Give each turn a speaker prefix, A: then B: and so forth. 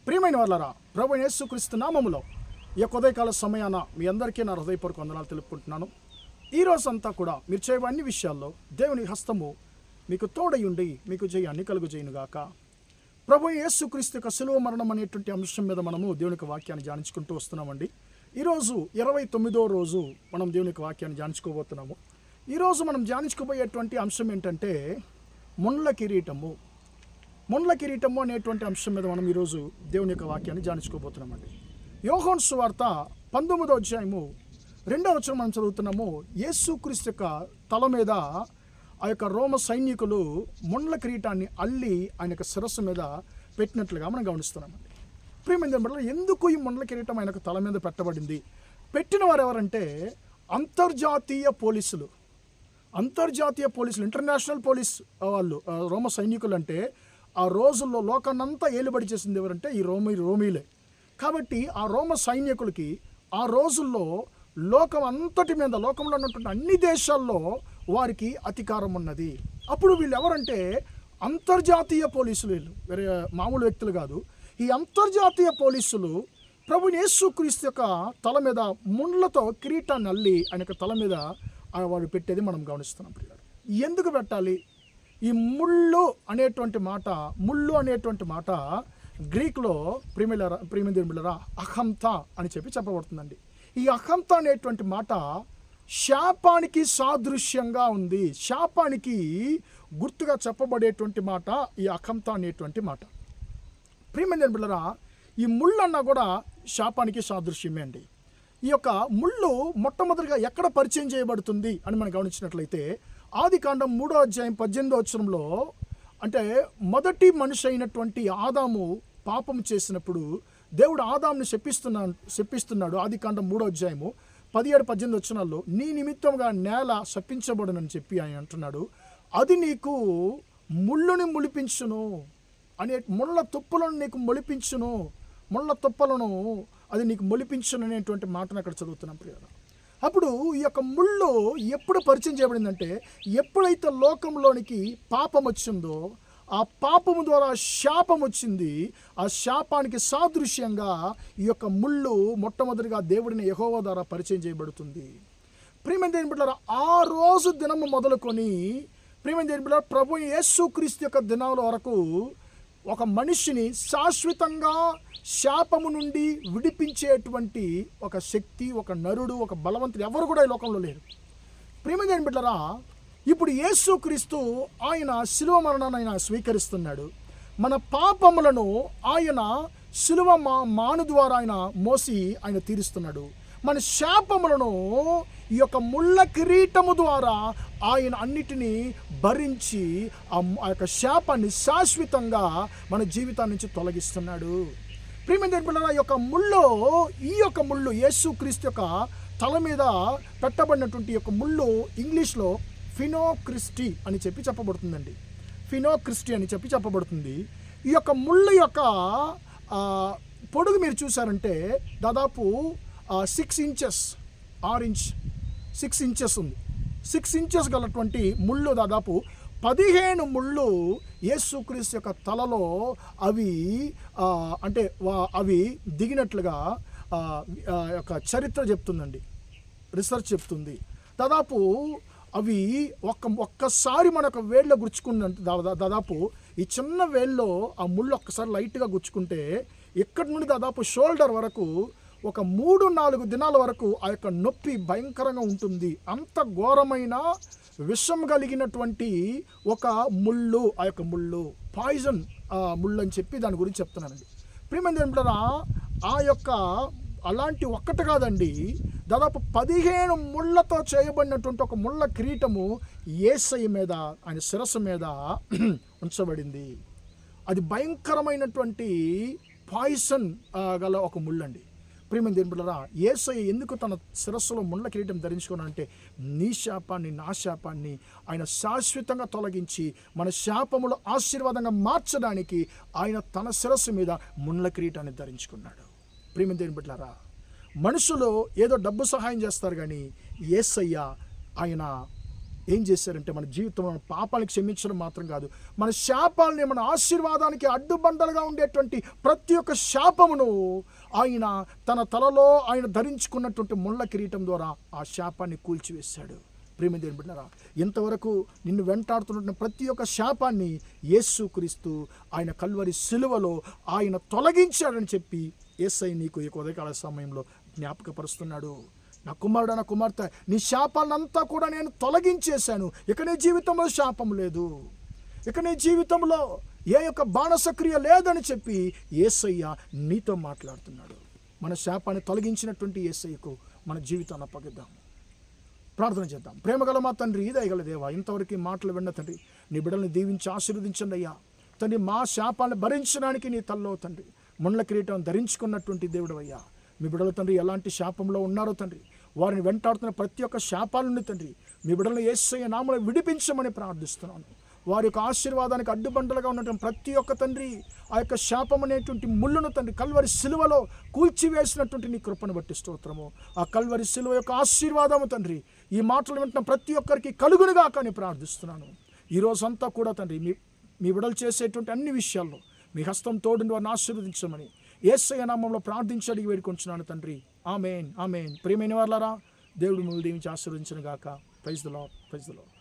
A: ప్రియమైన వాళ్ళరా, ప్రభు యేసుక్రీస్తు నామములో ఈ యొక్క ఉదయకాల సమయాన మీ అందరికీ నా హృదయపూర్వక వందనాలు తెలుపుకుంటున్నాను. ఈ రోజంతా కూడా మీరు చేయవ అన్ని విషయాల్లో దేవుని హస్తము మీకు తోడయుండి మీకు జయాన్ని కలుగుజేయునుగాక. ప్రభు యేసుక్రీస్తు యొక్క శిలువ మరణం అనేటువంటి అంశం మీద మనము దేవుని యొక్క వాక్యాన్ని ధ్యానించుకుంటూ వస్తున్నామండి. ఈరోజు 29వ రోజు మనం దేవుని యొక్క వాక్యాన్ని ధ్యానించుకోబోతున్నాము. ఈరోజు మనం ధ్యానించుకోబోయేటువంటి అంశం ఏంటంటే ముండ్ల కిరీటము అనేటువంటి అంశం మీద మనం ఈరోజు దేవుని యొక్క వాక్యాన్ని ధ్యానించుకోబోతున్నామండి. యోహాను సువార్త 19వ అధ్యాయము 2వ వచనం మనం చదువుతున్నాము. యేసుక్రీస్తు యొక్క తల మీద ఆ యొక్క రోమ సైనికులు ముండ్ల కిరీటాన్ని అల్లి ఆయన యొక్క శిరస్సు మీద పెట్టినట్లుగా మనం గమనిస్తున్నామండి. ప్రియమైన ఎందుకు ఈ ముండ్ల కిరీటం ఆయన తల మీద పెట్టబడింది? పెట్టిన వారు ఎవరంటే అంతర్జాతీయ పోలీసులు, ఇంటర్నేషనల్ పోలీస్ వాళ్ళు, రోమ సైనికులు. అంటే ఆ రోజుల్లో లోకాన్నంతా ఏలుబడి చేసింది ఎవరంటే ఈ రోమీలే. కాబట్టి ఆ రోమ సైనికులకి ఆ రోజుల్లో లోకంలో ఉన్నటువంటి అన్ని దేశాల్లో వారికి అధికారం ఉన్నది. అప్పుడు వీళ్ళు ఎవరంటే అంతర్జాతీయ పోలీసులు. వీళ్ళు వేరే మామూలు వ్యక్తులు కాదు. ఈ అంతర్జాతీయ పోలీసులు ప్రభు యేసుక్రీస్తు యొక్క తల మీద ముండ్లతో కిరీటాన్ని అల్లి ఆయన యొక్క తల మీద వాడు పెట్టేది మనం గమనిస్తున్నాం. ఎందుకు పెట్టాలి? ఈ ముళ్ళు అనేటువంటి మాట గ్రీక్లో ప్రియమిదిరా అహంత అని చెప్పబడుతుందండి. ఈ అహంత అనేటువంటి మాట శాపానికి సాదృశ్యంగా ఉంది. శాపానికి గుర్తుగా చెప్పబడేటువంటి మాట ఈ అహంత అనేటువంటి మాట. ప్రియమిదిరా ఈ ముళ్ళు అన్నా కూడా శాపానికి సాదృశ్యమే అండి. ఈ యొక్క ముళ్ళు మొట్టమొదటిగా ఎక్కడ పరిచయం చేయబడుతుంది అని మనం గమనించినట్లయితే ఆదికాండం 3వ అధ్యాయం 18వ వచనంలో, అంటే మొదటి మనిషి అయినటువంటి ఆదాము పాపం చేసినప్పుడు దేవుడు ఆదాముని శపిస్తున్నాడు. ఆదికాండం 3వ అధ్యాయము 17-18 వచనాల్లో నీ నిమిత్తంగా నేల శపించబడునని చెప్పి ఆయన అంటున్నాడు. అది నీకు ముళ్ళుని మొలిపించును అనే ముళ్ళ తుప్పలను నీకు మొలిపించును, ముళ్ళ తుప్పలను అది నీకు మొలిపించును అనేటువంటి మాటను అక్కడ చదువుతున్నాం ప్రియులారా. అప్పుడు ఈ యొక్క ముళ్ళు ఎప్పుడు పరిచయం చేయబడిందంటే ఎప్పుడైతే లోకంలోనికి పాపం వచ్చిందో ఆ పాపము ద్వారా శాపం వచ్చింది. ఆ శాపానికి సాదృశ్యంగా ఈ యొక్క ముళ్ళు మొట్టమొదటిగా దేవుడిని యెహోవా ద్వారా పరిచయం చేయబడుతుంది. ప్రియమైన దేవుని బిడ్డలారా, ఆ రోజు దినము మొదలుకొని ప్రియమైన దేవుని బిడ్డలారా ప్రభు యేసుక్రీస్తు యొక్క దినాల వరకు ఒక మనిషిని శాశ్వతంగా శాపము నుండి విడిపించేటువంటి ఒక శక్తి, ఒక నరుడు, ఒక బలవంతుడు ఎవరు కూడా ఈ లోకంలో లేరు. ప్రియమైన బిడ్డలారా, ఇప్పుడు యేసుక్రీస్తు ఆయన శిలువ మరణాన్ని ఆయన స్వీకరిస్తున్నాడు. మన పాపములను ఆయన శిలువ మాను ద్వారా ఆయన మోసి ఆయన తీరుస్తున్నాడు. మన శాపములను ఈ యొక్క ముళ్ళ కిరీటము ద్వారా ఆయన అన్నిటినీ భరించి ఆ యొక్క శాపాన్ని శాశ్వతంగా మన జీవితాన్ని నుంచి తొలగిస్తున్నాడు. ప్రియమైన బిడ్డలారా, ఈ యొక్క ముళ్ళు యేసుక్రీస్తు యొక్క తల మీద పెట్టబడినటువంటి యొక్క ముళ్ళు ఇంగ్లీష్లో ఫినోక్రిస్టీ అని చెప్పబడుతుందండి. చెప్పబడుతుంది. ఈ యొక్క ముళ్ళు యొక్క పొడుగు మీరు చూసారంటే దాదాపు 6 ఇంచెస్ 6 ఇంచెస్ ఉంది. 6 ఇంచెస్ గలటువంటి ముళ్ళు, దాదాపు 15 ముళ్ళు యేసుక్రీస్తు యొక్క తలలో అవి దిగినట్లుగా యొక్క చరిత్ర చెప్తుందండి, రీసెర్చ్ చెప్తుంది. దాదాపు అవి ఒక్కసారి మనకు వేళ్ళలో గుచ్చుకున్నంత, దాదాపు ఈ చిన్న వేళ్ళలో ఆ ముళ్ళు ఒక్కసారి లైట్గా గుచ్చుకుంటే ఇక్కడి నుండి దాదాపు షోల్డర్ వరకు ఒక 3-4 దినాల వరకు ఆ యొక్క నొప్పి భయంకరంగా ఉంటుంది. అంత ఘోరమైన విషం కలిగినటువంటి ఒక ముళ్ళు, ఆ యొక్క ముళ్ళు పాయిజన్ ముళ్ళు అని చెప్పి దాని గురించి చెప్తున్నానండి. ప్రియమైన ఏంటంటారా, ఆ యొక్క అలాంటి ఒక్కటి కాదండి, దాదాపు 15 ముళ్ళతో చేయబడినటువంటి ఒక ముళ్ళ కిరీటము యేసయ్య మీద, ఆయన శిరస్సు మీద ఉంచబడింది. అది భయంకరమైనటువంటి పాయిజన్ గల ఒక ముళ్ళండి. ప్రియమైన దేవుని బిడ్డలారా, యేసయ్య ఎందుకు తన శిరస్సులో ముండ్ల కిరీటం ధరించుకున్నాడంటే నీ శాపాన్ని, నా శాపాన్ని ఆయన శాశ్వతంగా తొలగించి మన శాపములు ఆశీర్వాదంగా మార్చడానికి ఆయన తన శిరస్సు మీద ముండ్ల కిరీటాన్ని ధరించుకున్నాడు. ప్రియమైన దేవుని బిడ్డలారా, మనుషులు ఏదో డబ్బు సహాయం చేస్తారు కానీ యేసయ్య ఆయన ఏం చేశారంటే మన జీవితంలో మన పాపాలను క్షమించడం మాత్రం కాదు, మన శాపాలని మన ఆశీర్వాదానికి అడ్డుబండలుగా ఉండేటువంటి ప్రతి ఒక్క శాపమును ఆయన తన తలలో ఆయన ధరించుకున్నటువంటి ముళ్ళ కిరీటం ద్వారా ఆ శాపాన్ని కూల్చివేశాడు. ప్రేమ దేవుని బిడ్డలారా, ఇంతవరకు నిన్ను వెంటాడుతున్న ప్రతి ఒక్క శాపాన్ని యేసుక్రీస్తు ఆయన కల్వరి సిలువలో ఆయన తొలగించాడని చెప్పి యేసయ్య నీకు ఈ ఉదయకాల సమయంలో జ్ఞాపకపరుస్తున్నాడు. నా కుమారుడు, నా కుమార్తె, నీ శాపాన్నంతా కూడా నేను తొలగించేశాను. ఇక నీ జీవితంలో శాపం లేదు, ఇక నీ జీవితంలో ఏ యొక్క బాణసక్రియ లేదని చెప్పి యేసయ్య నీతో మాట్లాడుతున్నాడు. మన శాపాన్ని తొలగించినటువంటి యేసయ్యకు మన జీవితాన్ని అప్పగిద్దాం. ప్రార్థన చేద్దాం. ప్రేమగల మా తండ్రి, దయగల దేవా, ఇంతవరకు మాటలు విన్న తండ్రి, నీ బిడ్డల్ని దీవించి ఆశీర్వదించండి అయ్యా. తండ్రి, మా శాపాలను భరించడానికి నీ తల్లో తండ్రి ముండ్ల కిరీటం ధరించుకున్నటువంటి దేవుడు అయ్యా. మీ బిడ్డలు తండ్రి ఎలాంటి శాపంలో ఉన్నారో తండ్రి, వారిని వెంటాడుతున్న ప్రతి ఒక్క శాపాలని తండ్రి మీ బిడ్డలను యేసయ్య నామములో విడిపించమని ప్రార్థిస్తున్నాను. వారి యొక్క ఆశీర్వాదానికి అడ్డుబండలుగా ఉన్నటువంటి ప్రతి ఒక్క తండ్రి ఆ యొక్క శాపం అనేటువంటి ముళ్ళును తండ్రి కల్వరి సిలువలో కూల్చివేసినటువంటి నీ కృపను బట్టి స్తోత్రము. ఆ కల్వరి సిలువ యొక్క ఆశీర్వాదము తండ్రి ఈ మాటలు వింటున్న ప్రతి ఒక్కరికి కలుగునుగా కానీ ప్రార్థిస్తున్నాను. ఈరోజంతా కూడా తండ్రి మీ బిడ్డలు చేసేటువంటి అన్ని విషయాల్లో మీ హస్తం తోడుని వారిని ఆశీర్వదించమని యేసయ్య నామములో ప్రార్థించి అడిగి వేడుకొంచున్నాను తండ్రి. ఆమేన్, ఆమేన్. ప్రియమైన వారలారా, దేవుడు మిమ్మల్ని దీవించి ఆశీర్వదించును గాక. Praise the Lord, praise the lord.